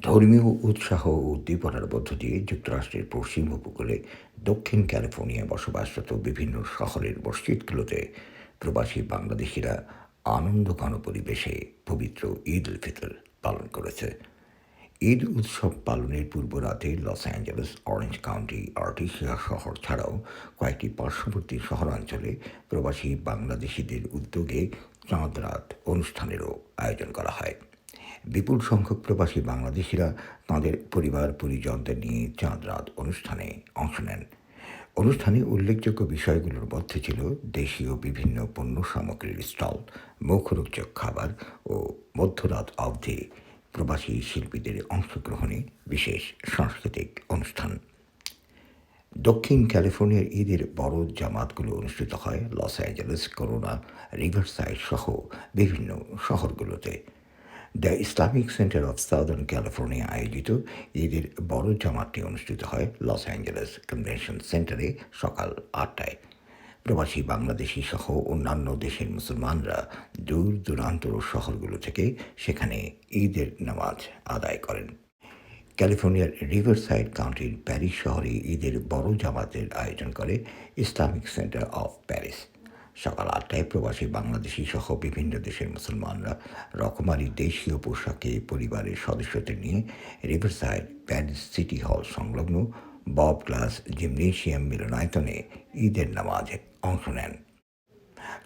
ধর্মীয় উৎসাহ ও উদ্দীপনার মধ্য দিয়ে যুক্তরাষ্ট্রের পশ্চিম উপকূলে দক্ষিণ ক্যালিফোর্নিয়ায় বসবাসরত বিভিন্ন শহরের মসজিদগুলোতে প্রবাসী বাংলাদেশিরা আনন্দঘন পরিবেশে পবিত্র ঈদ উল ফিতর পালন করেছে। ঈদ উৎসব পালনের পূর্ব রাতে লস অ্যাঞ্জেলেস, অরেঞ্জ কাউন্টি, আর্টিসিয়া শহর ছাড়াও কয়েকটি পার্শ্ববর্তী শহরাঞ্চলে প্রবাসী বাংলাদেশিদের উদ্যোগে চাঁদ রাত অনুষ্ঠানেরও আয়োজন করা হয়। বিপুল সংখ্যক প্রবাসী বাংলাদেশিরা তাঁদের পরিবার পরিজনদের নিয়ে চাঁদ রাত অনুষ্ঠানে অংশ নেন। অনুষ্ঠানে উল্লেখযোগ্য বিষয়গুলোর মধ্যে ছিল দেশীয় বিভিন্ন পণ্য সামগ্রীর স্টল, মুখরোচক খাবার ও মধ্যরাত অবধি প্রবাসী শিল্পীদের অংশগ্রহণে বিশেষ সাংস্কৃতিক অনুষ্ঠান। দক্ষিণ ক্যালিফোর্নিয়ার ঈদের বড় জামাতগুলো অনুষ্ঠিত হয় লস অ্যাঞ্জেলেস, করোনা, রিভারসাইড সহ বিভিন্ন শহরগুলোতে। The Islamic centre of southern California আয়োজিত ঈদের বড় জামাতটি অনুষ্ঠিত হয় লস অ্যাঞ্জেলেস কনভেনশন সেন্টারে সকাল ৮টায়। প্রবাসী বাংলাদেশি সহ অন্যান্য দেশের মুসলমানরা দূর দূরান্ত শহরগুলো থেকে সেখানে ঈদের নামাজ আদায় করেন। ক্যালিফোর্নিয়ার রিভারসাইড কাউন্টির প্যারিস শহরে ঈদের বড় জামাতের আয়োজন করে ইসলামিক সেন্টার অফ প্যারিস। সকাল ৮টায় প্রবাসী বাংলাদেশি সহ বিভিন্ন দেশের মুসলমানরা রকমারি দেশীয় পোশাকে পরিবারের সদস্যদের নিয়ে রিভারসাইড প্যারিস সিটি হল সংলগ্ন বব ক্লাস জিমনেশিয়াম মিলনায়তনে ঈদের নামাজে অংশ নেন।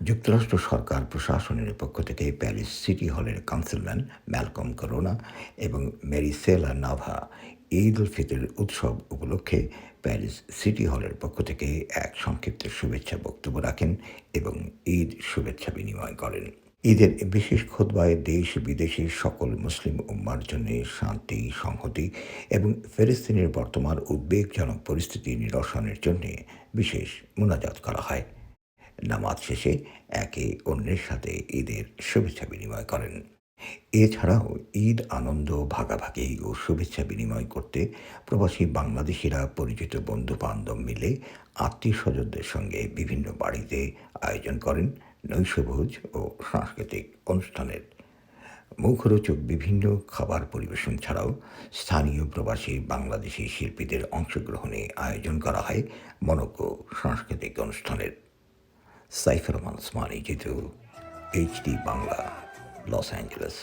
যুক্তরাষ্ট্র সরকার প্রশাসনের পক্ষ থেকে প্যারিস সিটি হলের কাউন্সিলম্যান ম্যালকম করোনা এবং মেরিসেলা নাভা ঈদ উল ফিতর উৎসব উপলক্ষে প্যারিস সিটি হলের পক্ষ থেকে এক সংক্ষিপ্ত শুভেচ্ছা বক্তব্য রাখেন এবং ঈদ শুভেচ্ছা বিনিময় করেন। ঈদের বিশেষ খুতবায় দেশ বিদেশের সকল মুসলিম উম্মার জন্য শান্তি, সংহতি এবং ফিলিস্তিনের বর্তমান উদ্বেগজনক পরিস্থিতি নিরসনের জন্য বিশেষ মোনাজাত করা হয়। নামাজ শেষে একে অন্যের সাথে ঈদের শুভেচ্ছা বিনিময় করেন। এছাড়াও ঈদ আনন্দ ভাগাভাগি ও শুভেচ্ছা বিনিময় করতে প্রবাসী বাংলাদেশিরা পরিচিত বন্ধু-বান্ধব মিলে আত্মীয় স্বজনদের সঙ্গে বিভিন্ন বাড়িতে আয়োজন করেন নৈশভোজ ও সাংস্কৃতিক অনুষ্ঠানের। মুখরোচক বিভিন্ন খাবার পরিবেশন ছাড়াও স্থানীয় প্রবাসী বাংলাদেশি শিল্পীদের অংশগ্রহণে আয়োজন করা হয় মনোজ্ঞ সাংস্কৃতিক অনুষ্ঠানের। Saifur Rahman Osmani, Jitu, HD Bangla, Los Angeles.